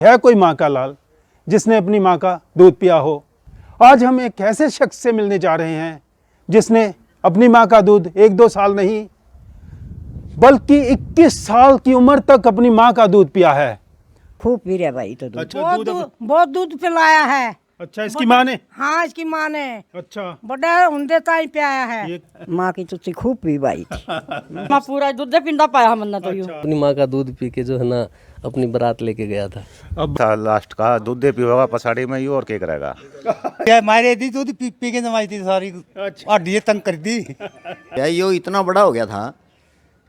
है कोई माँ का लाल जिसने अपनी माँ का दूध पिया हो। आज हम एक ऐसे शख्स से मिलने जा रहे हैं जिसने अपनी माँ का दूध 1-2 साल नहीं बल्कि 21 साल की उम्र तक अपनी माँ का दूध पिया है। खूब पी रहा भाई तो दूध। अच्छा, बहुत दूध पिलाया है। अच्छा, इसकी माँ ने? हाँ, इसकी माँ ने। अच्छा, बड़ा हुंदे ताई पियाया है। माँ की तुझसे खूब पी भाई थी। माँ पूरा दूध पिंदा पाया हमने तो यूं। अपनी माँ का दूध पी के जो है ना अपनी बारात लेके गया था। अब लास्ट का दूध दे पीवा पछाड़ी में यू और क्या करेगा। क्या मारे दी दूध पी पी के जमाई थी सारी और ये तंग कर दी। या यो इतना बड़ा हो गया था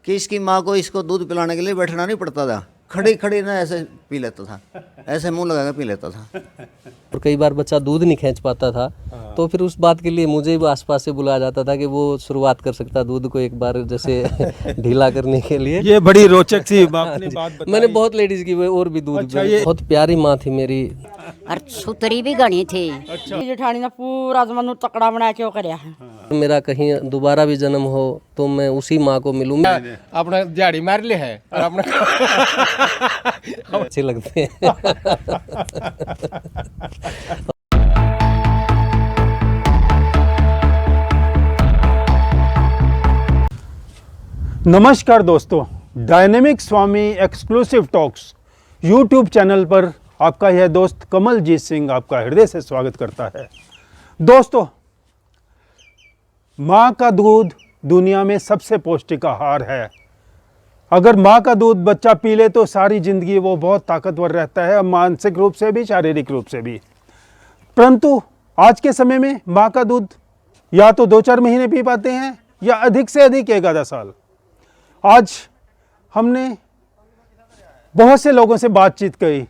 कि इसकी माँ को इसको दूध पिलाने के लिए बैठना नहीं पड़ता था, खड़ी खड़ी ना ऐसे पी लेता था, ऐसे मुंह लगा के पी लेता था। और कई बार बच्चा दूध नहीं खींच पाता था तो फिर उस बात के लिए मुझे भी आसपास से बुलाया जाता था कि वो शुरुआत कर सकता दूध को एक बार जैसे ढीला करने के लिए। ये बड़ी रोचक सी आपने बात बताई। मैंने बहुत लेडीज की और भी दूध अच्छा, पिया। बहुत प्यारी माँ थी मेरी। और सुतरी भी घनी थी। जेठानी ने पूरा जमानू तकड़ा बना के वो करया है। मेरा कहीं दोबारा भी जन्म हो तो मैं उसी माँ को मिलूँ। अपना झाड़ी मार ले है और अपना अच्छे लगते हैं। नमस्कार दोस्तों, डायनेमिक स्वामी एक्सक्लूसिव टॉक्स यूट्यूब चैनल पर आपका यह दोस्त कमलजीत सिंह आपका हृदय से स्वागत करता है। दोस्तों, माँ का दूध दुनिया में सबसे पौष्टिक आहार है। अगर माँ का दूध बच्चा पी ले तो सारी ज़िंदगी वो बहुत ताकतवर रहता है, मानसिक रूप से भी शारीरिक रूप से भी। परंतु आज के समय में माँ का दूध या तो 2-4 महीने पी पाते हैं या अधिक से अधिक 1-आधा साल। आज हमने बहुत से लोगों से बातचीत करी।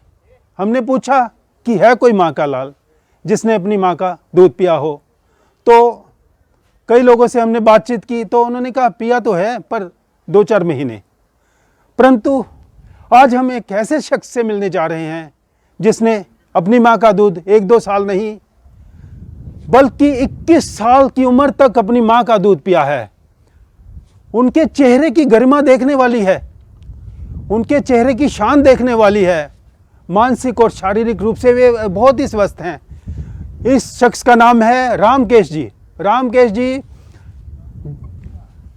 हमने पूछा कि है कोई माँ का लाल जिसने अपनी माँ का दूध पिया हो। तो कई लोगों से हमने बातचीत की तो उन्होंने कहा पिया तो है पर 2-4 महीने। परंतु आज हम एक ऐसे शख्स से मिलने जा रहे हैं जिसने अपनी माँ का दूध 1-2 साल नहीं बल्कि 21 साल की उम्र तक अपनी माँ का दूध पिया है। उनके चेहरे की गरिमा देखने वाली है, उनके चेहरे की शान देखने वाली है। मानसिक और शारीरिक रूप से वे बहुत ही स्वस्थ हैं। इस शख्स का नाम है रामकेश जी। रामकेश जी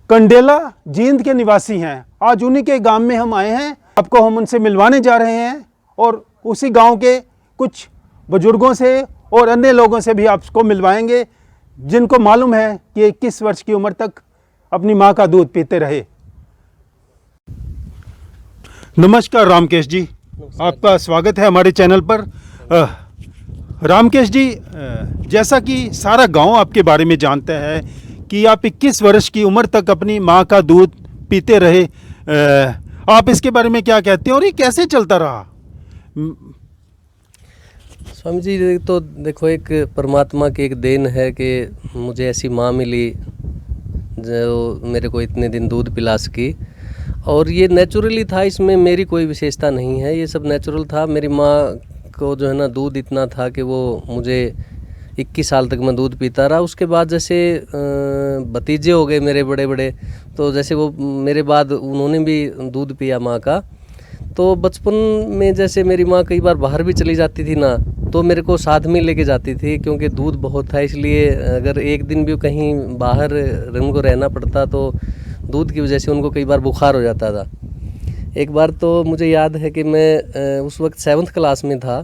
कंडेला जींद के निवासी हैं। आज उन्हीं के गांव में हम आए हैं। आपको हम उनसे मिलवाने जा रहे हैं और उसी गांव के कुछ बुजुर्गों से और अन्य लोगों से भी आपको मिलवाएंगे जिनको मालूम है कि 21 वर्ष की उम्र तक अपनी माँ का दूध पीते रहे। नमस्कार रामकेश जी, आपका स्वागत है हमारे चैनल पर। रामकेश जी, जैसा कि सारा गांव आपके बारे में जानता है कि आप 21 वर्ष की उम्र तक अपनी माँ का दूध पीते रहे, आप इसके बारे में क्या कहते हैं और ये कैसे चलता रहा? स्वामी जी, तो देखो एक परमात्मा की एक देन है कि मुझे ऐसी माँ मिली जो मेरे को इतने दिन दूध पिला सकी। और ये नेचुरली था, इसमें मेरी कोई विशेषता नहीं है, ये सब नेचुरल था। मेरी माँ को जो है ना दूध इतना था कि वो मुझे 21 साल तक मैं दूध पीता रहा। उसके बाद जैसे भतीजे हो गए मेरे बड़े बड़े, तो जैसे वो मेरे बाद उन्होंने भी दूध पिया माँ का। तो बचपन में जैसे मेरी माँ कई बार बाहर भी चली जाती थी ना, तो मेरे को साथ में लेके जाती थी क्योंकि दूध बहुत था। इसलिए अगर एक दिन भी कहीं बाहर उनको रहना पड़ता तो दूध की वजह से उनको कई बार बुखार हो जाता था। एक बार तो मुझे याद है कि मैं उस वक्त 7th क्लास में था,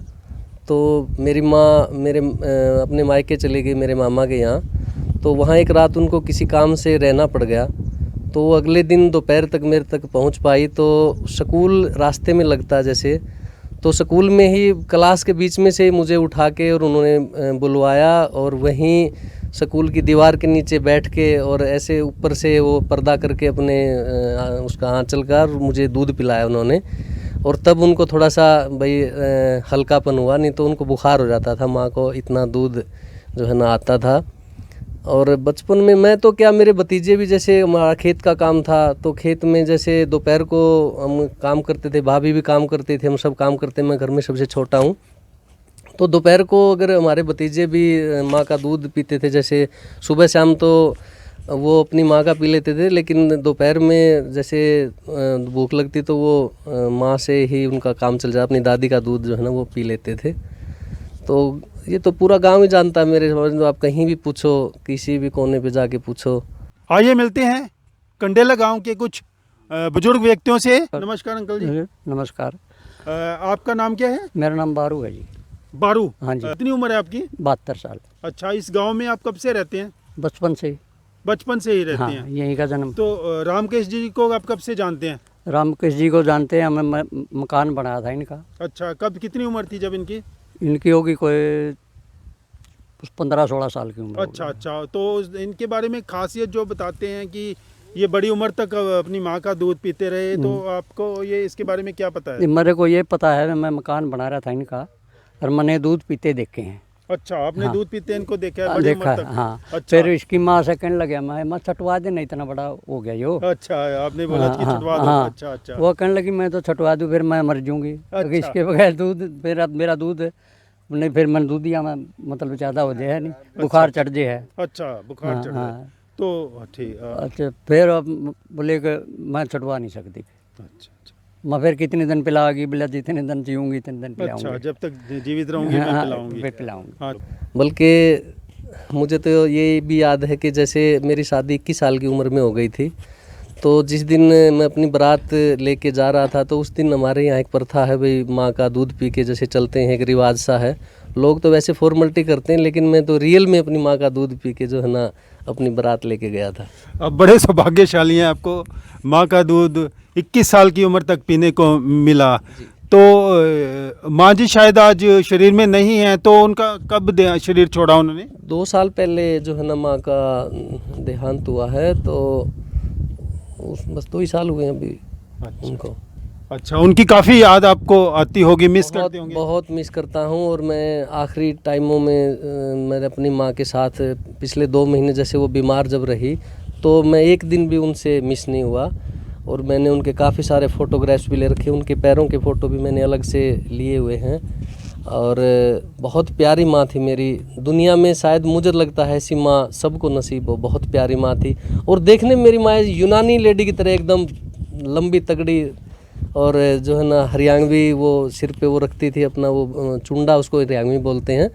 तो मेरी माँ मेरे अपने मायके चली गई मेरे मामा के यहाँ। तो वहाँ एक रात उनको किसी काम से रहना पड़ गया, तो अगले दिन दोपहर तक मेरे तक पहुँच पाई। तो स्कूल रास्ते में लगता जैसे, तो स्कूल में ही क्लास के बीच में से मुझे उठा के और उन्होंने बुलवाया और वहीं स्कूल की दीवार के नीचे बैठ के और ऐसे ऊपर से वो पर्दा करके अपने उसका आँचल का मुझे दूध पिलाया उन्होंने। और तब उनको थोड़ा सा भाई हल्कापन हुआ, नहीं तो उनको बुखार हो जाता था। माँ को इतना दूध जो है ना आता था। और बचपन में मैं तो क्या, मेरे भतीजे भी, जैसे हमारा खेत का काम था तो खेत में जैसे दोपहर को हम काम करते थे, भाभी भी काम करते थे, हम सब काम करते। मैं घर में सबसे छोटा हूँ, तो दोपहर को अगर हमारे भतीजे भी माँ का दूध पीते थे, जैसे सुबह शाम तो वो अपनी माँ का पी लेते थे, लेकिन दोपहर में जैसे भूख लगती तो वो माँ से ही उनका काम चल जाता, अपनी दादी का दूध जो है ना वो पी लेते थे। तो ये तो पूरा गांव ही जानता है मेरे समझ लो, आप कहीं भी पूछो, किसी भी कोने पे जाके पूछो। आइए मिलते हैं कंडेला गांव के कुछ बुजुर्ग व्यक्तियों से। नमस्कार अंकल जी। नमस्कार। आपका नाम क्या है? मेरा नाम बारू है जी। बारू। हाँ जी। कितनी उम्र है आपकी? 72 साल। अच्छा, इस गांव में आप कब से रहते हैं? बचपन से। बचपन से ही रहते हाँ, हैं। यहीं का जन्म। तो रामकेश जी को आप कब से जानते हैं? रामकृष्ण जी को जानते हैं, हमें मकान बनाया था इनका। अच्छा, कब कितनी उम्र थी जब इनकी? इनकी होगी कोई 15-16 साल की उम्र। अच्छा अच्छा, तो इनके बारे में खासियत जो बताते हैं कि ये बड़ी उम्र तक अपनी माँ का दूध पीते रहे, तो आपको ये इसके बारे में क्या पता है? मेरे को ये पता है, मैं मकान बना रहा था इनका और मैंने दूध पीते देखे हैं। अच्छा, आपने हाँ। दूध पीते इनको देखा है बड़ी देखा उम्र है, तक? हाँ। अच्छा। फिर इसकी माँ से कहने लगे मैं छटवा देना, इतना बड़ा हो गया यो। अच्छा, आपने बोला कि हाँ, छटवा दो। हाँ। अच्छा अच्छा। वो कहने लगी मैं तो छटवा दूँ, फिर मैं मर जाऊंगी। अच्छा। इसके बगैर दूध मेरा दूध नहीं, फिर मैंने दूध दिया, मैं मतलब ज़्यादा हो जाए नहीं, बुखार चढ़ जाए है। अच्छा, बुखार हाँ, चढ़ हाँ। गया। तो ठीक। अच्छा, फिर अब बोले कि मैं छटवा नहीं सकती। अच्छा अच्छा। मैं फिर कितने दिन पिलाऊंगी, बोला जितने दिन जीऊंगी इतने दिन पिलाऊंगी। अच्छा, जब तक जीवित रहूंगी मैं हाँ, पिलाऊंगी। मैं पिलाऊंगी। हाँ। बल्कि मुझे तो ये भी याद है कि जैसे मेरी शादी 21 साल की उम्र में हो गई थी, तो जिस दिन मैं अपनी बारात लेके जा रहा था, तो उस दिन हमारे यहाँ एक प्रथा है भाई, माँ का दूध पी के जैसे चलते हैं, एक रिवाज सा है। लोग तो वैसे फॉर्मेलिटी करते हैं, लेकिन मैं तो रियल में अपनी माँ का दूध पी के जो है ना अपनी बारात लेके गया था। अब बड़े सौभाग्यशाली हैं, आपको माँ का दूध 21 साल की उम्र तक पीने को मिला। तो माँ जी शायद आज शरीर में नहीं है, तो उनका कब शरीर छोड़ा उन्होंने? 2 साल पहले जो है ना माँ का देहांत हुआ है, तो बस 2 ही साल हुए हैं अभी उनको। अच्छा, उनकी काफ़ी याद आपको आती होगी, मिस करते होंगे? बहुत मिस करता हूँ। और मैं आखिरी टाइमों में मैं अपनी माँ के साथ पिछले 2 महीने जैसे वो बीमार जब रही, तो मैं एक दिन भी उनसे मिस नहीं हुआ। और मैंने उनके काफ़ी सारे फ़ोटोग्राफ्स भी ले रखे, उनके पैरों के फ़ोटो भी मैंने अलग से लिए हुए हैं। और बहुत प्यारी माँ थी मेरी। दुनिया में शायद मुझे लगता है ऐसी माँ सबको नसीब हो, बहुत प्यारी माँ थी। और देखने में मेरी माँ यूनानी लेडी की तरह एकदम लंबी तगड़ी, और जो है ना हरियाणवी, वो सिर पे वो रखती थी अपना वो चुंडा, उसको हरियाणवी बोलते हैं,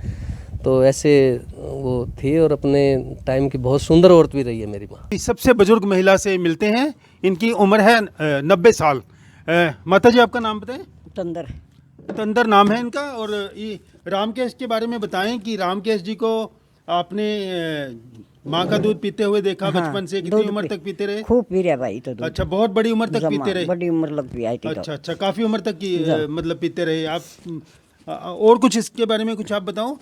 तो ऐसे वो थी। और अपने टाइम की बहुत सुंदर औरत भी रही है मेरी माँ। सबसे बुजुर्ग महिला से मिलते हैं, इनकी उम्र है 90 साल। माता जी, आपका नाम बताएं? तंदर। तंदर नाम है इनका। और ये रामकेश के बारे में बताएं कि रामकेश जी को आपने माँ का दूध पीते हुए देखा बचपन से, कितनी उम्र तक पीते रहे? खूब पी रहा भाई तो दूध। अच्छा, बहुत बड़ी उम्र तक पीते रहे? बड़ी उम्र लग भी आई थी। अच्छा अच्छा, काफ़ी उम्र तक की मतलब पीते रहे आप। और कुछ इसके बारे में कुछ आप बताओ।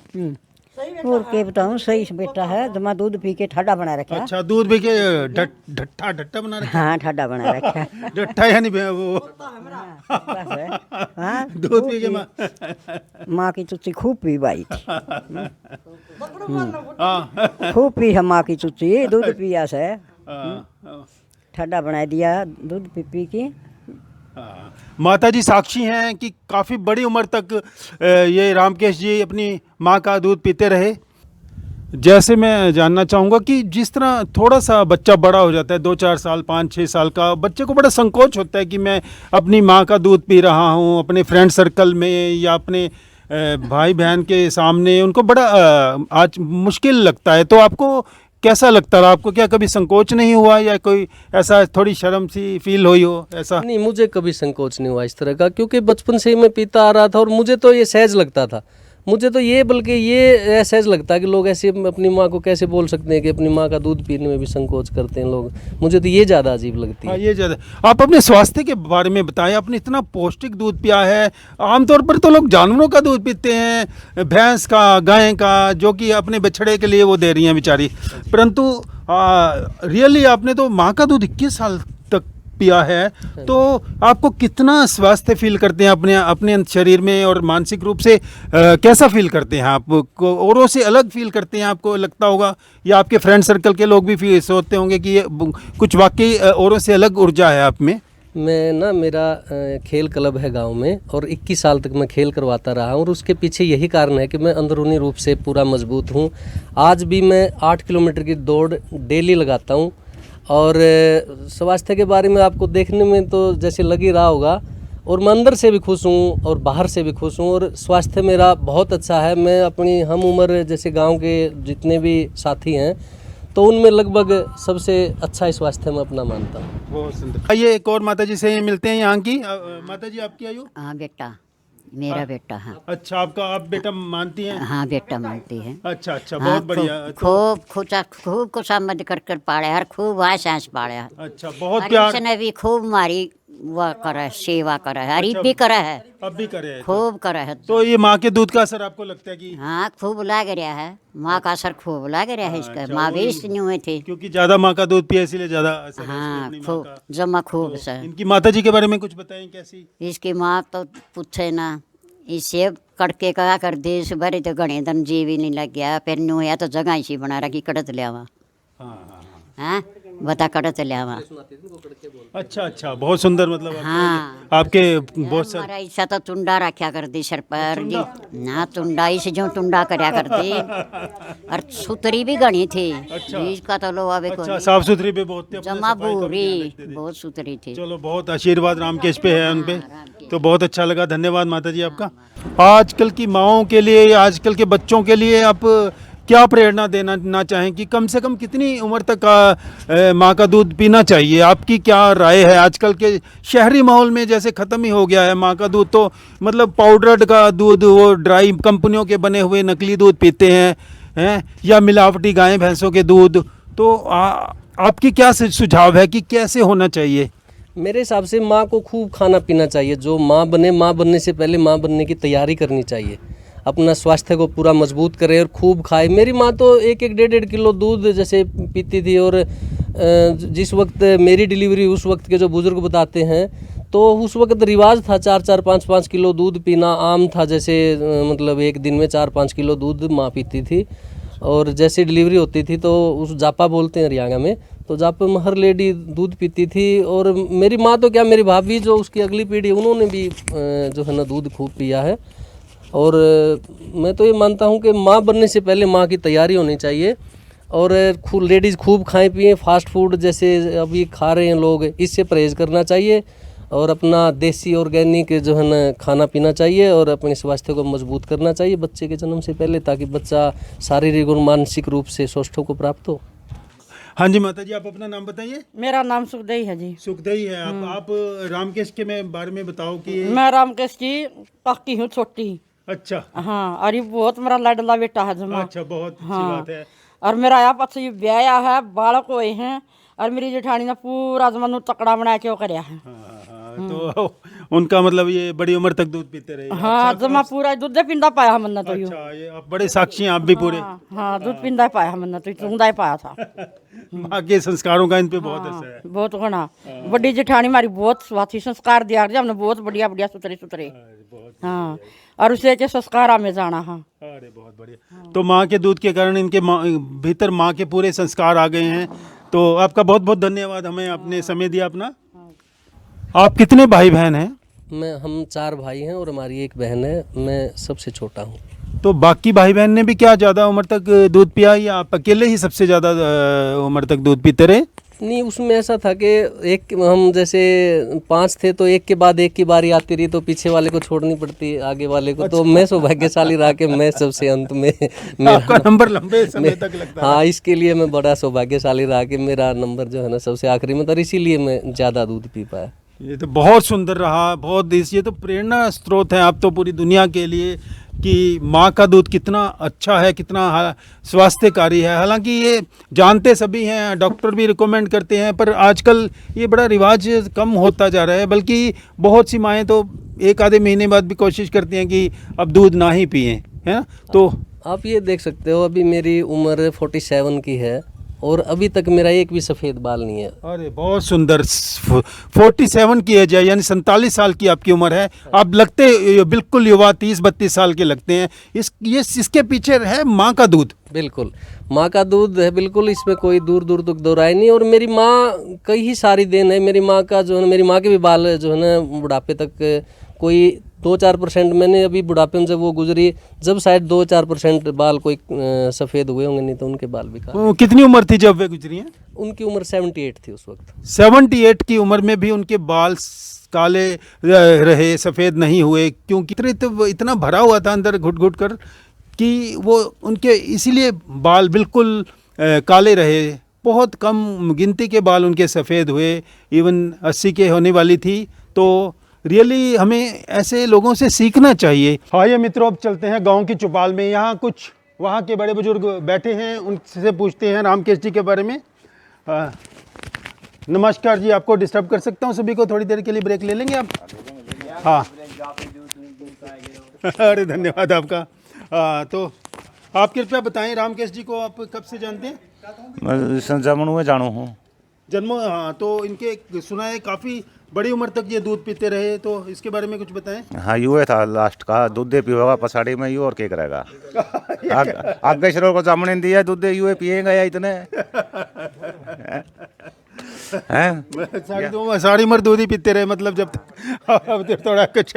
और क्या बताऊँ, सही से बेटा है, जमा दूध पी के ठाडा बना रखा। अच्छा, दूध पी के ढट्ठा बना रखा? हाँ, ठाडा बना रखा। ढट्ठा यानी वो हाँ, दूध पी के माँ की चुच्ची खूब पी भाई। हाँ। खूब पी है माँ की चुच्ची, दूध पिया से हाँ। ठंडा बना दिया दूध पी पी के। माता जी साक्षी हैं कि काफ़ी बड़ी उम्र तक ये रामकेश जी अपनी माँ का दूध पीते रहे। जैसे मैं जानना चाहूँगा कि जिस तरह थोड़ा सा बच्चा बड़ा हो जाता है, 2-4 साल, 5-6 साल का बच्चे को बड़ा संकोच होता है कि मैं अपनी माँ का दूध पी रहा हूँ अपने फ्रेंड सर्कल में या अपने भाई बहन के सामने, उनको बड़ा आज मुश्किल लगता है। तो आपको कैसा लगता है? आपको क्या कभी संकोच नहीं हुआ या कोई ऐसा थोड़ी शर्म सी फील हुई हो ऐसा? नहीं, मुझे कभी संकोच नहीं हुआ इस तरह का, क्योंकि बचपन से ही मैं पीता आ रहा था और मुझे तो ये सहज लगता था। मुझे तो ये बल्कि ये सहज लगता है कि लोग ऐसे अपनी माँ को कैसे बोल सकते हैं कि अपनी माँ का दूध पीने में भी संकोच करते हैं लोग। मुझे तो ये ज़्यादा अजीब लगती है। हाँ, ये ज़्यादा। आप अपने स्वास्थ्य के बारे में बताएं। आपने इतना पौष्टिक दूध पिया है। आमतौर पर तो लोग जानवरों का दूध पीते हैं, भैंस का, गाय का, जो कि अपने बछड़े के लिए वो दे रही हैं बेचारी, परंतु रियली आपने तो माँ का दूध 21 साल तक पिया है। तो आपको कितना स्वास्थ्य फील करते हैं अपने शरीर में, और मानसिक रूप से कैसा फील करते हैं? आपको औरों से अलग फील करते हैं, आपको लगता होगा, या आपके फ्रेंड सर्कल के लोग भी सोचते होंगे कि ये कुछ वाकई औरों से अलग ऊर्जा है आप में? मैं ना मेरा खेल क्लब है गांव में और 21 साल तक मैं खेल करवाता रहा हूँ और उसके पीछे यही कारण है कि मैं अंदरूनी रूप से पूरा मजबूत हूँ। आज भी मैं 8 किलोमीटर की दौड़ डेली लगाता हूँ और स्वास्थ्य के बारे में आपको देखने में तो जैसे लग ही रहा होगा और मैं अंदर से भी खुश हूँ और बाहर से भी खुश हूँ और स्वास्थ्य मेरा बहुत अच्छा है। मैं अपनी हम उम्र जैसे गाँव के जितने भी साथी हैं तो उनमें लगभग सबसे अच्छा स्वास्थ्य मैं अपना मानता हूँ। बहुत सुंदर। आइए एक और माता जी से मिलते हैं यहाँ की। माता जी आपकी आयु? हाँ बेटा, मेरा बेटा है। अच्छा, आपका आप बेटा मानती हैं? हाँ बेटा मानती है। अच्छा अच्छा, हाँ, बहुत बढ़िया। खूब खुशामद कर पाड़े हर खूब आस पाड़े हर अच्छा, बहुत प्यार। ने भी खूब मारी वह करे सेवा करे है, अरीब भी करे है, अब भी करे हैं खूब करे है। तो ये माँ के दूध का असर आपको लगता है कि? हाँ खूब लाग रहा है, माँ का असर खूब लाग रहा है इसका। माँ भी इसलिए हुए थे क्योंकि ज्यादा माँ का दूध पिए इसलिए ज्यादा असर है हाँ इसकी अपनी माँ खूब का। जमा खूब से। इनकी माता जी के बारे में कुछ बताएं कैसी? इसकी माँ तो पूछे ना, इसे कड़के कहा कर दे इस बारे तो गणे दन जी भी नहीं लग गया। फिर न्यू या तो जगह इसी बना रखी कड़त ले आवा। हाँ बता कड़त ले आवा। अच्छा अच्छा, बहुत सुंदर। मतलब हाँ आपके बहुत सारे हमारा ऐसा तो टुंडा रखा कर दी सर पर ना, टुंडा इसे जो टुंडा करया कर दी और सुतरी भी गणी थी। इसका तो लो आवे अच्छा, साफ सुथरी भी बहुत थी, अपने जमा सफाई का भी ध्यान बूरी रखते थे। बहुत सुतरी थी। चलो, बहुत आशीर्वाद रामकेश पे है उन पे, तो बहुत अच्छा लगा। धन्यवाद माता जी आपका। आजकल की माओं के लिए, आजकल के बच्चों के लिए आप क्या प्रेरणा देना चाहें कि कम से कम कितनी उम्र तक माँ का दूध पीना चाहिए? आपकी क्या राय है? आजकल के शहरी माहौल में जैसे ख़त्म ही हो गया है माँ का दूध, तो मतलब पाउडर्ड का दूध, वो ड्राई कंपनियों के बने हुए नकली दूध पीते हैं या मिलावटी गायें भैंसों के दूध। तो आपकी क्या सुझाव है कि कैसे होना चाहिए? मेरे हिसाब से माँ को खूब खाना पीना चाहिए। जो माँ बनने से पहले माँ बनने की तैयारी करनी चाहिए। अपना स्वास्थ्य को पूरा मजबूत करे और खूब खाए। मेरी माँ तो 1-1, 1.5 किलो दूध जैसे पीती थी और जिस वक्त मेरी डिलीवरी उस वक्त के जो बुज़ुर्ग बताते हैं तो उस वक्त रिवाज था 4-4, 5-5 किलो दूध पीना आम था। जैसे मतलब एक दिन में 4-5 किलो दूध माँ पीती थी और जैसे डिलीवरी होती थी तो उस जापा बोलते हैं हरियाणा में, तो जापा में हर लेडी दूध पीती थी। और मेरी माँ तो क्या, मेरी भाभी जो उसकी अगली पीढ़ी उन्होंने भी जो है ना दूध खूब पिया है। और मैं तो ये मानता हूँ कि माँ बनने से पहले माँ की तैयारी होनी चाहिए और लेडीज़ खूब खाएं पिएं। फास्ट फूड जैसे अभी खा रहे हैं लोग, इससे परहेज़ करना चाहिए और अपना देसी ऑर्गेनिक जो है ना खाना पीना चाहिए और अपने स्वास्थ्य को मजबूत करना चाहिए बच्चे के जन्म से पहले, ताकि बच्चा शारीरिक और मानसिक रूप से स्वस्थ को प्राप्त हो। हाँ जी माता जी, आप अपना नाम बताइए। मेरा नाम सुखदेई है जी। सुखदेई है आप रामकेश के बारे में बताओ कि। मैं रामकेश की काकी हूँ, छोटी। अच्छा हाँ, अरे बहुत मेरा लाडला बेटा है जमा। अच्छा, बहुत अच्छी हाँ, बात है। और मेरा यहाँ पक्षी ब्याया है, बालक हुए हैं और मेरी जेठानी ने पूरा जमानू तकड़ा बना के वो करया है। तो उनका मतलब ये बड़ी उम्र तक दूध पीते रहे। हाँ जमा पूरा दूध पिंदा पाया हमने तो यूं। अच्छा, ये आप बड़े साक्षी हैं आप भी पूरे। हाँ दूध पिंदा पाया हमने तो चूंदा ही पाया था। माँ के संस्कारों का इन पे बहुत असर है। बहुत घना। बड़ी जेठानी हमारी बहुत स्वास्थ्य संस्कार दिया हमने, बहुत बढ़िया बढ़िया सुतरे सुतरे। हाँ, और उसे के संस्कार में जाना। हाँ अरे बहुत बढ़िया। तो माँ के दूध के कारण इनके भीतर माँ के पूरे संस्कार आ गए हैं। तो आपका बहुत बहुत धन्यवाद, हमें अपने समय दिया अपना। आप कितने भाई बहन हैं? हम 4 भाई हैं और हमारी एक बहन है, मैं सबसे छोटा हूँ। तो बाकी भाई बहन ने भी क्या ज़्यादा उम्र तक दूध पिया या आप अकेले ही सबसे ज़्यादा उम्र तक दूध पीते रहे? नहीं, उसमें ऐसा था कि हम जैसे 5 थे तो एक के बाद एक की बारी आती रही तो पीछे वाले को छोड़नी पड़ती आगे वाले को। अच्छा। तो मैं सौभाग्यशाली रहा कि मैं सबसे अंत में आपका नंबर लंबे समय तक लगता है। हाँ, इसके लिए मैं बड़ा सौभाग्यशाली रहा कि मेरा नंबर जो है ना सबसे आखिरी में, तो इसीलिए मैं ज़्यादा दूध पी पाया। ये तो बहुत सुंदर रहा, बहुत ये तो प्रेरणा स्रोत है आप तो पूरी दुनिया के लिए कि माँ का दूध कितना अच्छा है, कितना स्वास्थ्यकारी है। हालांकि ये जानते सभी हैं, डॉक्टर भी रिकमेंड करते हैं, पर आजकल ये बड़ा रिवाज कम होता जा रहा है। बल्कि बहुत सी माएँ तो 1 आधे महीने बाद भी कोशिश करती हैं कि अब दूध ना ही पिएं, है ना। तो आप ये देख सकते हो, अभी मेरी उम्र 47 की है और अभी तक मेरा एक भी सफ़ेद बाल नहीं है। अरे बहुत सुंदर। 47 की एज है, यानी 47 साल की आपकी उम्र है। आप लगते बिल्कुल युवा, 30-32 साल के लगते हैं। इसके पीछे है माँ का दूध। बिल्कुल माँ का दूध है, बिल्कुल इसमें कोई दूर दूर तक दो राय नहीं। और मेरी माँ कई ही सारी देन है। मेरी माँ का जो है, मेरी माँ के भी बाल जो है ना बुढ़ापे तक कोई 2-4% मैंने अभी बुढ़ापे में जब वो गुजरी, जब शायद 2-4% बाल कोई सफ़ेद हुए होंगे, नहीं तो उनके बाल भी काले। कितनी उम्र थी जब वे गुजरी हैं? उनकी उम्र 78 थी उस वक्त। 78 की उम्र में भी उनके बाल काले रहे, सफ़ेद नहीं हुए, क्योंकि इतना भरा हुआ था अंदर घुट घुट कर कि वो उनके इसीलिए बाल बिल्कुल काले रहे। बहुत कम गिनती के बाल उनके सफ़ेद हुए। इवन 80 के होने वाली थी। तो रियली हमें ऐसे लोगों से सीखना चाहिए। आइए मित्रों, अब चलते हैं गांव की चौपाल में। यहाँ कुछ वहाँ के बड़े बुजुर्ग बैठे हैं, उनसे पूछते हैं रामकेश जी के बारे में। नमस्कार जी, आपको डिस्टर्ब कर सकता हूँ? सभी को थोड़ी देर के लिए ब्रेक ले लेंगे आप? हाँ अरे धन्यवाद आपका। तो आप कृपया बताएं, रामकेश जी को आप कब से जानते हैं? मैं जमन में जानू हूँ। जन्म, हाँ। तो इनके सुना है काफ़ी बड़ी उम्र तक ये दूध पीते रहे, तो इसके बारे में कुछ बताएं। हाँ, यूँ था लास्ट का दूध दे पीवेगा पछाड़ी में, यूँ और क्या करेगा। आगे शरों को जामने दिया दूध दे, यूँ पिएगा या इतने हैं। सारी उम्र दूध ही पीते रहे, मतलब जब तक। अब तो थोड़ा कुछ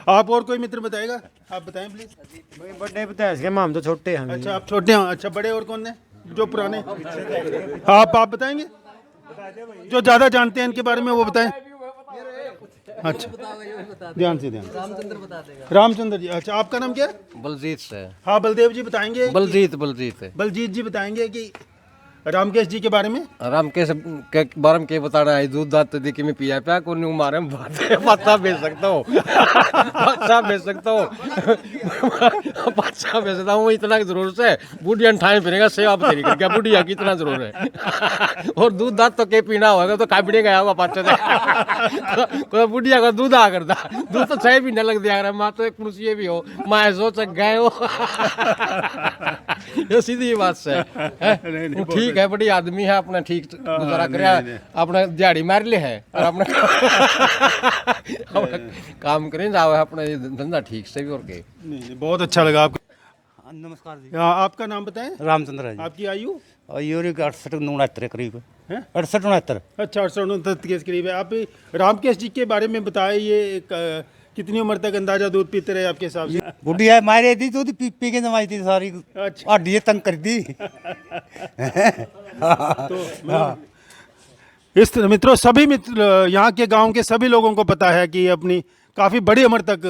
आप और कोई मित्र बताएगा? आप बताएं प्लीज। बड़े बताया इसके, हम तो छोटे हैं। अच्छा, आप छोटे हैं। अच्छा, बड़े और कौन है जो पुराने? आप बताएंगे? जो ज़्यादा जानते हैं इनके बारे में वो बताएं। अच्छा, ध्यान से ध्यान। रामचंद्र बता देगा। रामचंद्र जी। अच्छा, आपका नाम क्या है? बलजीत से। हाँ, बलदेव जी बताएंगे। बलजीत बलजीत जी बताएंगे कि रामकेश जी के बारे में। रामकेश के बारे में क्या बताना है? दूध दात देखी में पिया पिया को नहीं मारे में बादशाह बेच सकता हूँ। बादशाह बेच सकता हूँ। बादशाह बेच सकता हूँ। इतना की जरूरत है, बुढ़िया ठाए फिरेगा सेवा तेरी करके, बुढ़िया की इतना जरूर है। और दूध दात तो क्या पीना होगा, तो खाई गया होगा पाँच कोई बुढ़िया का दूध आ करता, दूध तो 6 महीने लग दिया। माँ तो एक पुरुषिए भी हो, माँ सोच गए हो। ये सीधी बात से ठीक है, बड़ी आदमी है, अपना ठीक गुजारा करे, अपना दिहाड़ी मार ले है और अपना काम करें जाओ, अपना धंधा ठीक से भी। और के नहीं, बहुत अच्छा लगा आपका। नमस्कार जी। आपका नाम बताएं। रामचंद्र है जी। आपकी आयु? यूरी 68-69 करीब है। 68-69। अच्छा, 68-69 के करीब है। आप रामकेश जी के बारे में बताएं, ये कितनी उम्र तक अंदाजा दूध पीते रहे आपके हिसाब से? बुढ़िया मारे थी दूध पी पी के जमाई थी सारी। अच्छा। हड्डी तंग कर दी। तो इस तरह मित्रों, सभी मित्र यहाँ के गांव के सभी लोगों को पता है कि अपनी काफ़ी बड़ी उम्र तक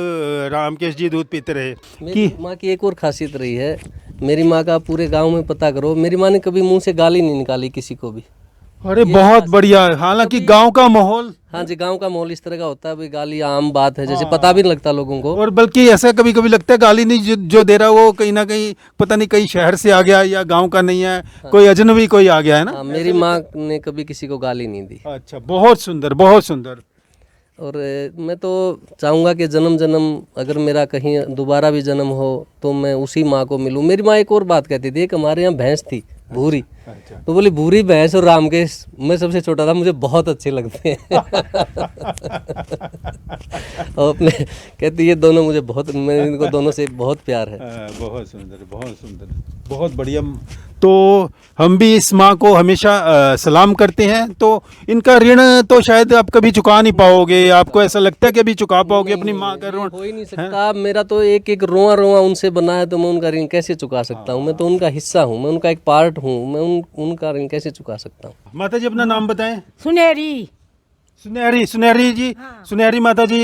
रामकेश जी दूध पीते रहे। मेरी माँ की एक और खासियत रही है। मेरी माँ का पूरे गांव में पता करो, मेरी माँ ने कभी मुंह से गाली नहीं निकाली किसी को भी। अरे बहुत बढ़िया। हालांकि गांव का माहौल, हाँ जी, गांव का माहौल इस तरह का होता है, भाई गाली आम बात है, जैसे पता भी नहीं लगता लोगों को। और बल्कि ऐसा कभी कभी लगता है गाली नहीं जो दे रहा है वो कहीं ना कहीं पता नहीं कहीं शहर से आ गया या गांव का नहीं है। हाँ। कोई अजनबी कोई आ गया है ना। हाँ, मेरी माँ ने कभी किसी को गाली नहीं दी। अच्छा, बहुत सुंदर, बहुत सुंदर। और मैं तो चाहूँगा कि जन्म जन्म अगर मेरा कहीं दोबारा भी जन्म हो तो मैं उसी माँ को मिलूँ। मेरी माँ एक और बात कहती थी, एक हमारे यहाँ भैंस थी भूरी। अच्छा। तो बोली भूरी भैंस और रामकेश, मैं सबसे छोटा था, मुझे बहुत अच्छे लगते हैं। और अपने कहती ये दोनों मुझे बहुत, मैं इनको दोनों से बहुत प्यार है। बहुत सुंदर, बहुत सुंदर, बहुत बढ़िया। तो हम भी इस माँ को हमेशा सलाम करते हैं। तो इनका ऋण तो शायद आप कभी चुका नहीं पाओगे। आपको ऐसा लगता है कि अभी चुका पाओगे अपनी माँ का ऋण? हो ही नहीं सकता। मेरा तो एक एक रोआ रोआ उनसे बना है, तो मैं उनका ऋण कैसे चुका सकता हूँ? मैं तो उनका हिस्सा हूँ, मैं उनका एक पार्ट हूँ, मैं उनका ऋण कैसे चुका सकता हूँ? माता जी अपना नाम बताएं। सुनेरी। सुनहरी, सुनहरी जी। हाँ। सुनहरी माता जी,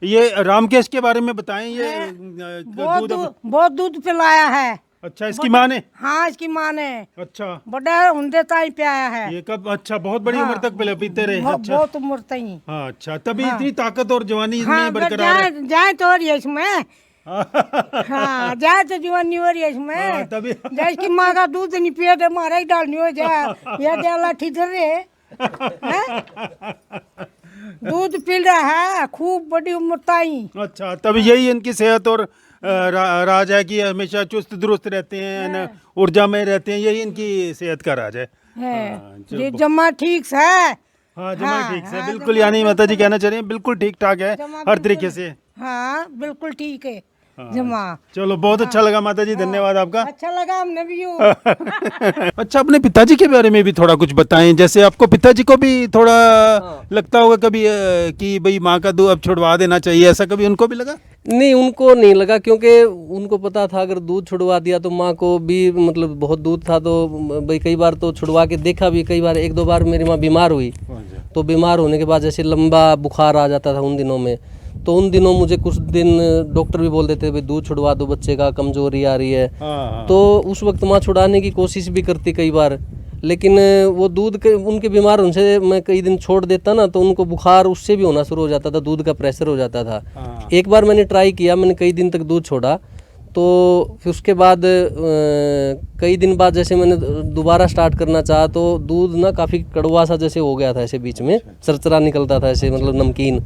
ये रामकेश के बारे में बताएं। ये बहुत दूध पिलाया है। अच्छा, इसकी माँ ने? हाँ, इसकी माँ ने। अच्छा, बड़ा हुंदे ताई पिलाया है ये कब? अच्छा, बहुत बड़ी उम्र तक पीते रहे। अच्छा, बहुत उम्र ताई। हाँ, अच्छा, तभी इतनी ताकत और जवानी इतनी बरकरार है। जाए तो और इसमें हाँ, जाए तो जवानी हो रही है इसमें। तभी जाए इसकी माँ का दूध नहीं पिया तो मारा ही डालनी हो जाए, या डाला ठीक रहे। दूध पी रहा है खूब बड़ी उम्र ताई। अच्छा, तभी यही इनकी सेहत और राज है कि हमेशा चुस्त दुरुस्त रहते हैं ना, ऊर्जा में रहते हैं, यही इनकी सेहत का राज है। ये जमा ठीक से है। हाँ जमा ठीक से बिल्कुल, यानी माता जी कहना चाह रही हैं बिल्कुल ठीक ठाक है हर तरीके से। हाँ बिल्कुल ठीक है जमा। चलो बहुत अच्छा लगा माता जी, धन्यवाद आपका। अच्छा लगा हमने भी। अच्छा, अपने पिताजी के बारे में भी थोड़ा कुछ बताएं। जैसे आपको पिताजी को भी थोड़ा लगता होगा कभी कि भाई माँ का दूध अब छुड़वा देना चाहिए, ऐसा कभी उनको भी लगा? नहीं, उनको नहीं लगा, क्योंकि उनको पता था अगर दूध छुड़वा दिया तो माँ को भी मतलब बहुत दूध था, तो भाई कई बार तो छुड़वा के देखा भी, कई बार 1-2 बार मेरी माँ बीमार हुई, तो बीमार होने के बाद जैसे लंबा बुखार आ जाता था उन दिनों में, तो उन दिनों मुझे कुछ दिन डॉक्टर भी बोल देते भाई दूध छुड़वा दो, बच्चे का कमजोरी आ रही है। तो उस वक्त माँ छुड़ाने की कोशिश भी करती कई बार, लेकिन वो दूध के उनके बीमार होने से मैं कई दिन छोड़ देता ना, तो उनको बुखार उससे भी होना शुरू हो जाता था, दूध का प्रेशर हो जाता था। एक बार मैंने ट्राई किया, मैंने कई दिन तक दूध छोड़ा, तो फिर उसके बाद कई दिन बाद जैसे मैंने दोबारा स्टार्ट करना चाहा तो दूध ना काफ़ी कड़वा सा जैसे हो गया था, ऐसे बीच में चरचरा निकलता था ऐसे, मतलब नमकीन।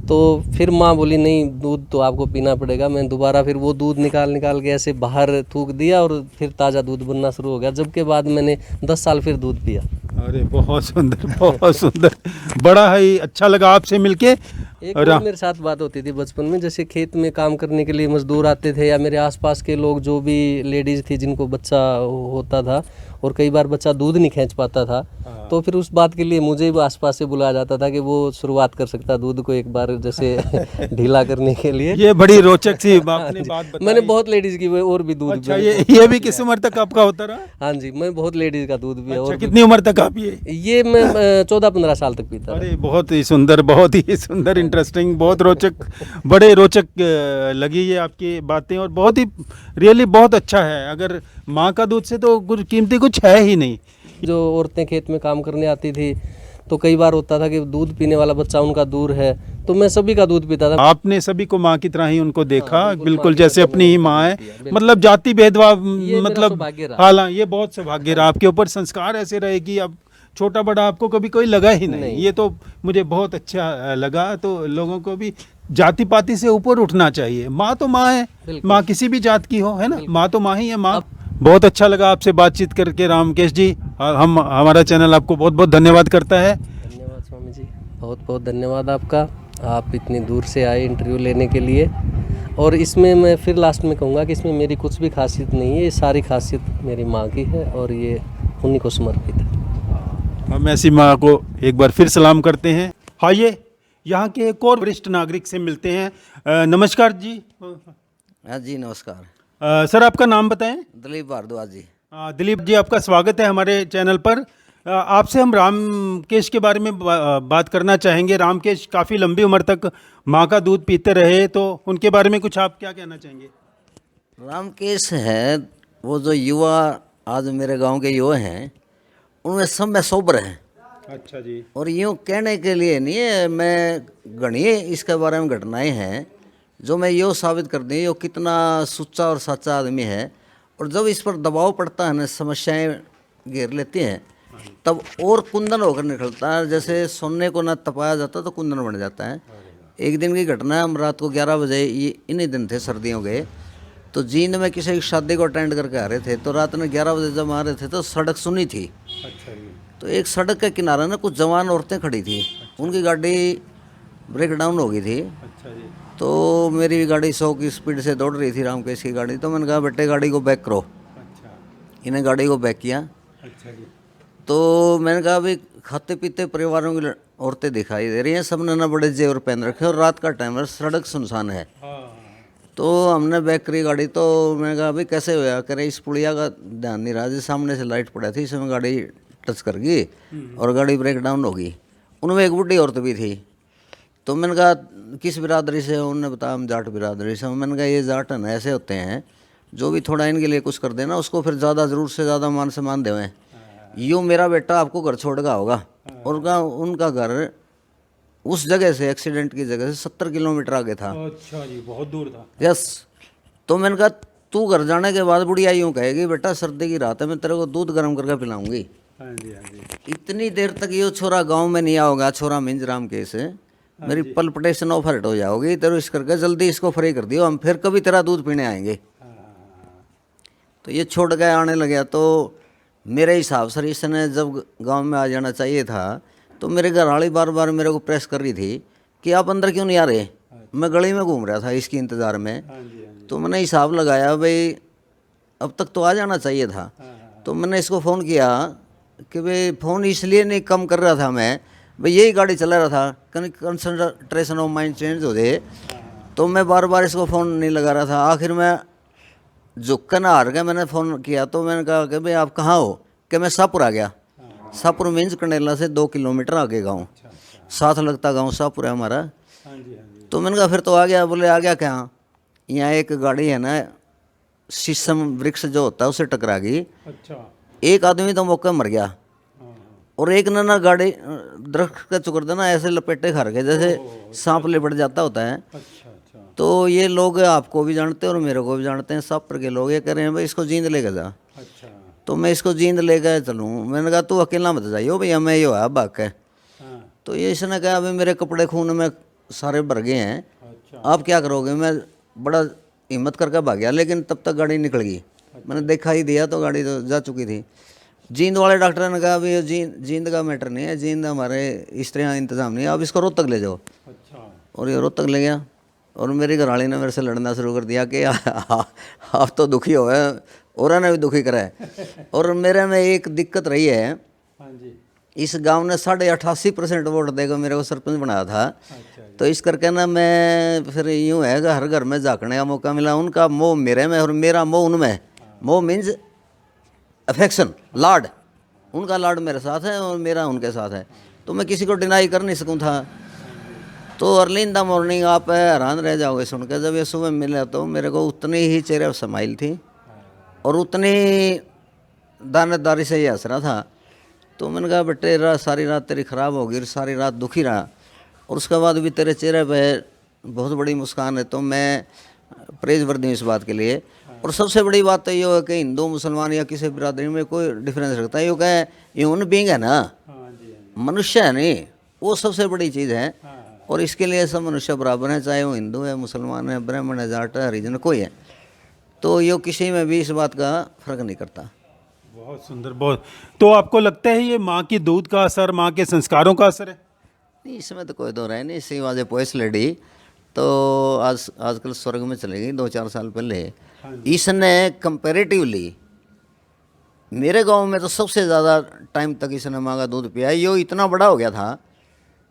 तो फिर माँ बोली नहीं दूध तो आपको पीना पड़ेगा। मैं दोबारा फिर वो दूध निकाल के ऐसे बाहर थूक दिया और फिर ताज़ा दूध बनना शुरू हो गया, जब के बाद मैंने 10 साल फिर दूध पिया। अरे बहुत सुंदर, बहुत सुंदर, बड़ा ही अच्छा लगा आपसे मिलके। एक और मेरे साथ बात होती थी बचपन में, जैसे खेत में काम करने के लिए मजदूर आते थे, या मेरे आसपास के लोग जो भी लेडीज़ थी जिनको बच्चा होता था और कई बार बच्चा दूध नहीं खींच पाता था, तो फिर उस बात के लिए मुझे भी आसपास से बुलाया जाता था कि वो शुरुआत कर सकता दूध को एक बार जैसे ढीला करने के लिए। ये बड़ी रोचक सी आपने बात बताई। मैंने बहुत लेडीज़ की और भी दूध। अच्छा, ये भी किस उम्र तक आपका होता रहा? हाँ जी, मैं बहुत लेडीज़ का दूध भी। अच्छा, और कितनी उम्र तक आप ये मैं 14-15 साल तक पीता। अरे बहुत ही सुंदर, बहुत ही सुंदर, इंटरेस्टिंग, बहुत रोचक, बड़े रोचक लगी ये आपकी बातें, और बहुत ही रियली बहुत अच्छा है। अगर माँ का दूध से तो कुछ कीमती कुछ है ही नहीं। जो औरतें खेत में काम करने आती थी तो कई बार होता था कि दूध पीने वाला बच्चा उनका दूर है, तो मैं सभी का दूध पीता था। आपने सभी को माँ की तरह ही उनको देखा, बिल्कुल जैसे अपनी ही माँ है, मतलब जाति भेदभाव, मतलब हालांकि ये बहुत सौभाग्य रहा आपके ऊपर, संस्कार ऐसे रहे कि अब छोटा बड़ा आपको कभी कोई लगा ही नहीं। ये तो मुझे बहुत अच्छा लगा। तो लोगों को भी जाति पाति से ऊपर उठना चाहिए। माँ तो माँ है, माँ किसी भी जात की हो, है ना, माँ तो माँ ही है माँ। बहुत अच्छा लगा आपसे बातचीत करके रामकेश जी। हम हमारा चैनल आपको बहुत बहुत धन्यवाद करता है। धन्यवाद स्वामी जी, बहुत बहुत धन्यवाद आपका। आप इतनी दूर से आए इंटरव्यू लेने के लिए, और इसमें मैं फिर लास्ट में कहूँगा कि इसमें मेरी कुछ भी खासियत नहीं है, ये सारी खासियत मेरी माँ की है और ये उन्हीं को समर्पित है। हम ऐसी माँ को एक बार फिर सलाम करते हैं। आइए यहाँ के एक और वरिष्ठ नागरिक से मिलते हैं। नमस्कार जी। हाँ जी नमस्कार। सर आपका नाम बताएं। दिलीप भारद्वाज जी। दिलीप जी, आपका स्वागत है हमारे चैनल पर। आपसे हम रामकेश के बारे में बात करना चाहेंगे। रामकेश काफ़ी लंबी उम्र तक माँ का दूध पीते रहे, तो उनके बारे में कुछ आप क्या कहना चाहेंगे? रामकेश है वो जो युवा आज मेरे गांव के युवा हैं, उनमें सब में सोबर हैं। अच्छा जी। और यूँ कहने के लिए नहीं है, मैं घनी इसके बारे में घटनाएं हैं जो मैं यो साबित कर दी यो कितना सच्चा और सच्चा आदमी है। और जब इस पर दबाव पड़ता है ना, समस्याएं घेर लेती हैं, तब और कुंदन होकर निकलता है। जैसे सोने को ना तपाया जाता तो कुंदन बन जाता है। एक दिन की घटना है, हम रात को 11 बजे, ये इन्हीं दिन थे सर्दियों के, तो जींद में किसी की शादी को अटेंड करके आ रहे थे। तो रात में 11 बजे जब आ रहे थे तो सड़क सुनी थी। अच्छा जी। तो एक सड़क के किनारे ना कुछ जवान औरतें खड़ी थी, उनकी गाड़ी ब्रेक डाउन हो गई थी। अच्छा जी। तो मेरी गाड़ी 100 की स्पीड से दौड़ रही थी रामकेश की गाड़ी। तो मैंने कहा बेटे गाड़ी को बैक करो। अच्छा। इन्हें गाड़ी को बैक किया। अच्छा जी। तो मैंने कहा भाई खाते पीते परिवारों की औरतें दिखाई दे रही हैं, सबने ना बड़े जेवर पहन रखे और रात का टाइम है, सड़क सुनसान है। तो हमने बैक करी गाड़ी। तो मैंने कहा भाई कैसे हुआ? करे इस पुड़िया का ध्यान नहीं रहा जी, सामने से लाइट पड़ा थी, इसमें गाड़ी टच कर गई और गाड़ी ब्रेक डाउन हो गई। उनमें एक बुढ़ी औरत भी थी। तो मैंने कहा किस बिरादरी से? उन्होंने बताया हम जाट बिरादरी से। मैंने कहा ये जाट है ऐसे होते हैं, जो भी थोड़ा इनके लिए कुछ कर देना उसको फिर ज़्यादा ज़रूर से ज़्यादा मान सम्मान देवें। यूँ मेरा बेटा आपको घर छोड़ का होगा। और उनका घर उस जगह से, एक्सीडेंट की जगह से 70 किलोमीटर आगे था। अच्छा जी, बहुत दूर था। यस। तो मैंने कहा तू घर जाने के बाद बुढ़िया यूँ कहेगी बेटा सर्दी की रात है, मैं तेरे को दूध गर्म करके पिलाऊंगी। हाँ जी, हाँ जी। इतनी देर तक ये छोरा गांव में नहीं आओगा, छोरा मिंज रामकेश, मेरी पल्पिटेशन ऑफ हार्ट हो जाओगी, तो इस करके जल्दी इसको फ्री कर दियो, हम फिर कभी तेरा दूध पीने आएंगे। तो ये छोड़ गए, आने लगे। तो मेरे हिसाब से इसने जब गांव में आ जाना चाहिए था, तो मेरे घर वाली बार बार मेरे को प्रेस कर रही थी कि आप अंदर क्यों नहीं आ रहे। मैं गली में घूम रहा था इसके इंतज़ार में। तो मैंने हिसाब लगाया भाई अब तक तो आ जाना चाहिए था। तो मैंने इसको फ़ोन किया कि भाई फ़ोन इसलिए नहीं कम कर रहा था मैं, भाई यही गाड़ी चला रहा था, कंसंट्रेशन ऑफ माइंड चेंज हो जाए। तो मैं बार बार इसको फ़ोन नहीं लगा रहा था। आखिर में झुक कर ना हार गया, मैंने फ़ोन किया। तो मैंने कहा कि भाई आप कहाँ हो, कि मैं शाहपुर आ गया। शाहपुर मीन्स कंडेला से 2 किलोमीटर आगे गाँव, साथ लगता गाँव शाहपुर है हमारा। तो मैंने कहा फिर तो आ गया। बोले आ गया क्या, यहाँ एक गाड़ी है ना शीशम वृक्ष जो होता है उसे टकरा गई। एक आदमी तो मौके मर गया, और एक ना गाड़ी दरख्त का चुकर देना ऐसे लपेटे खा के जैसे सांप लिपट जाता होता है। तो ये लोग आपको भी जानते हैं और मेरे को भी जानते हैं, शाहपुर के लोग। ये कह रहे हैं भाई इसको जींद लेकर जा। तो मैं इसको जींद लेकर चलूँ। मैंने कहा तू अकेला मत जाइयो भैया, मैं ये है बाक है। तो ये इसने कहा भाई मेरे कपड़े खून में सारे भर गए हैं, आप क्या करोगे। मैं बड़ा हिम्मत करके भाग गया, लेकिन तब तक गाड़ी निकल गई। मैंने देखा ही दिया तो गाड़ी तो जा चुकी थी। जींद वाले डॉक्टर ने कहा भाई जींद का मैटर नहीं है, जींद हमारे इस तरह इंतज़ाम नहीं है, आप इसको रोहतक ले जाओ। और ये रोहतक ले गया। और मेरी घरवाली ने मेरे से लड़ना शुरू कर दिया कि आप तो दुखी हो गए, और ने भी दुखी करा है। और मेरे में एक दिक्कत रही है, इस गांव ने 88% वोट देकर मेरे को सरपंच बनाया था। तो इस करके ना मैं फिर यूँ है कि हर घर में झाँकने का मौका मिला। उनका मोह मेरे में और मेरा मोह उनमें। मोह मीन्स अफेक्शन, लाड। उनका लाड मेरे साथ है और मेरा उनके साथ है, तो मैं किसी को डिनाई कर नहीं सकूँ था। तो अर्ली इन द मॉर्निंग आप हैरान रह जाओगे सुन के, जब ये सुबह मिले तो मेरे को उतनी ही चेहरे पर स्माइल थी और उतनी दानेदारी से ये हंस रहा था। तो मैंने कहा बेटे सारी रात तेरी ख़राब होगी, सारी रात दुखी रहा, और उसके बाद भी तेरे चेहरे पे बहुत बड़ी मुस्कान है। तो मैं प्रेज वर्दी हूँ इस बात के लिए। और सबसे बड़ी बात तो ये है कि हिंदू मुसलमान या किसी बिरादरी में कोई डिफरेंस रखता है, ये कहे ह्यूमन बीइंग है ना, मनुष्य है नहीं, वो सबसे बड़ी चीज़ है। और इसके लिए सब मनुष्य बराबर हैं, चाहे वो हिंदू है, मुसलमान है, ब्राह्मण है, जाट है, हरिजन कोई है। तो ये किसी में भी इस बात का फ़र्क नहीं करता। बहुत सुंदर, बहुत। तो आपको लगता है ये माँ की दूध का असर, माँ के संस्कारों का असर है? नहीं, इसमें तो कोई दो रहा नहीं। She was a Poes lady, तो आजकल स्वर्ग में चले गई 2-4 साल पहले। इसने कंपैरेटिवली मेरे गांव में तो सबसे ज़्यादा टाइम तक इसने माँ का दूध पिया। ये इतना बड़ा हो गया था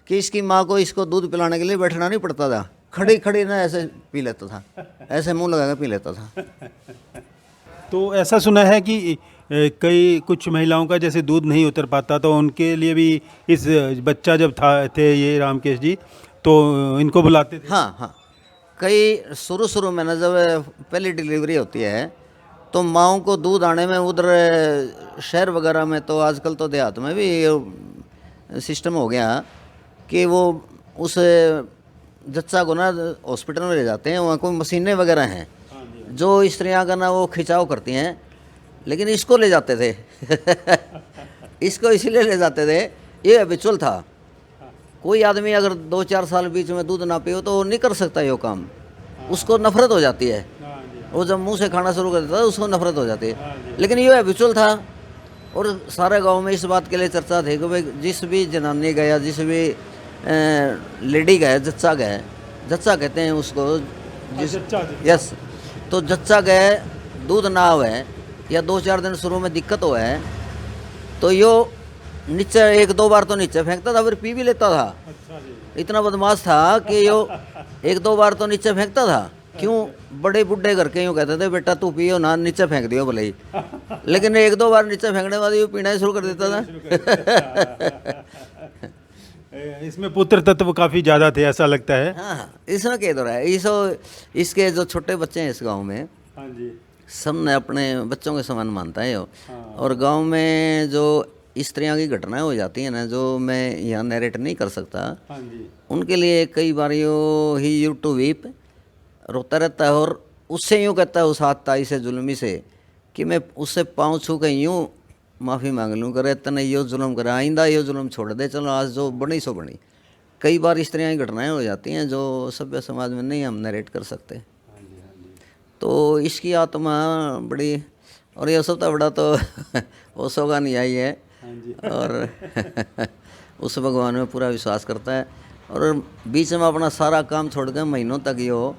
कि इसकी माँ को इसको दूध पिलाने के लिए बैठना नहीं पड़ता था, खड़ी खड़ी ना ऐसे पी लेता था, ऐसे मुंह लगा के पी लेता था। तो ऐसा सुना है कि कई कुछ महिलाओं का जैसे दूध नहीं उतर पाता, तो उनके लिए भी इस बच्चा जब थे ये रामकेश जी, तो इनको बुलाते थे। हाँ, कई शुरू में ना जब पहली डिलीवरी होती है तो माँओं को दूध आने में उधर शहर वगैरह में, तो आजकल तो देहात में भी सिस्टम हो गया कि वो उस जच्चा को ना हॉस्पिटल में ले जाते हैं। वहाँ कोई मशीनें वगैरह हैं जो स्त्रियाँ का ना वो खिंचाव करती हैं, लेकिन इसको ले जाते थे इसको इसीलिए ले जाते थे, ये हैबिचुअल था। कोई आदमी अगर 2-4 साल बीच में दूध ना पियो तो वो नहीं कर सकता ये काम, उसको नफरत हो जाती है। वो जब मुंह से खाना शुरू कर देता है उसको नफरत हो जाती है, लेकिन ये हैबिचुअल था। और सारे गांव में इस बात के लिए चर्चा थी कि भाई जिस भी जनानी गया, जिस भी लेडी गए, जच्चा गए, जच्चा कहते हैं उसको, यस। तो जच्चा गए दूध ना हुए या 2-4 दिन शुरू में दिक्कत हुआ है तो यो नीचे 1-2 बार तो नीचे फेंकता था, फिर पी भी लेता था। इतना बदमाश था कि यो 1-2 बार तो नीचे फेंकता था। क्यों? बड़े बुढ़े करके यूँ कहते थे बेटा तू पियो ना, नीचे फेंक दियो भले ही। लेकिन 1-2 बार नीचे फेंकने के बाद ये पीना ही शुरू कर देता था इसमें पुत्र तत्व काफ़ी ज़्यादा थे ऐसा लगता है। हाँ, इसमें कह दो रहा है। इसके जो छोटे बच्चे हैं इस गाँव में, सब ने अपने बच्चों के समान मानता है। और गांव में जो इस तरह की घटनाएं हो जाती हैं ना, जो मैं यहाँ नरेट नहीं कर सकता, उनके लिए कई बार ही यू टू वीप रोता रहता है। और उससे यूँ कहता है उस हाथताई से, जुल्मी से, कि मैं उससे पाँव छू के यूँ माफ़ी मांग लूँ, करे तने यो जुल्म करे, आइंदा यो जुल्म छोड़ दे, चलो आज जो बनी सो बनी। कई बार इस तरह की घटनाएं हो जाती हैं जो सभ्य समाज में नहीं हम नरेट कर सकते। तो इसकी आत्मा बड़ी, और ये सबसे बड़ा तो वो सौगान यही है, और उस भगवान में पूरा विश्वास करता है। और बीच में अपना सारा काम छोड़ कर महीनों तक ये हो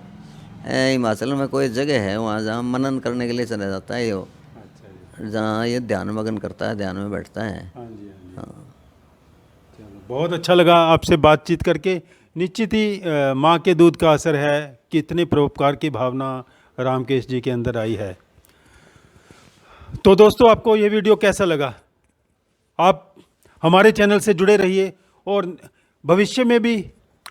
हिमाचल में कोई जगह है वहाँ जहाँ मनन करने के लिए चला जाता है, ये जहाँ ये ध्यान मगन करता है, ध्यान में बैठता है। हाँ, बहुत अच्छा लगा आपसे बातचीत करके। निश्चित ही माँ के दूध का असर है, कितने परोपकार की भावना रामकेश जी के अंदर आई है। तो दोस्तों, आपको ये वीडियो कैसा लगा? आप हमारे चैनल से जुड़े रहिए और भविष्य में भी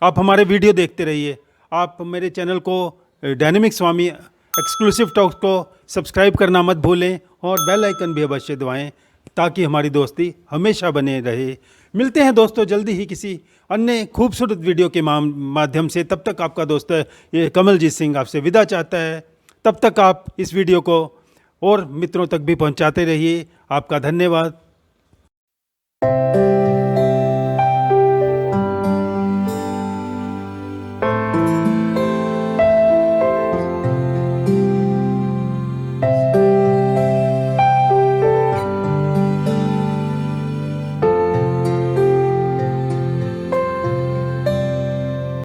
आप हमारे वीडियो देखते रहिए। आप मेरे चैनल को डायनेमिक स्वामी एक्सक्लूसिव टॉक्स को सब्सक्राइब करना मत भूलें और बेल आइकन भी अवश्य दबाएं ताकि हमारी दोस्ती हमेशा बने रहे। मिलते हैं दोस्तों जल्दी ही किसी अन्य खूबसूरत वीडियो के माध्यम से। तब तक आपका दोस्त ये कमलजीत सिंह आपसे विदा चाहता है। तब तक आप इस वीडियो को और मित्रों तक भी पहुंचाते रहिए। आपका धन्यवाद।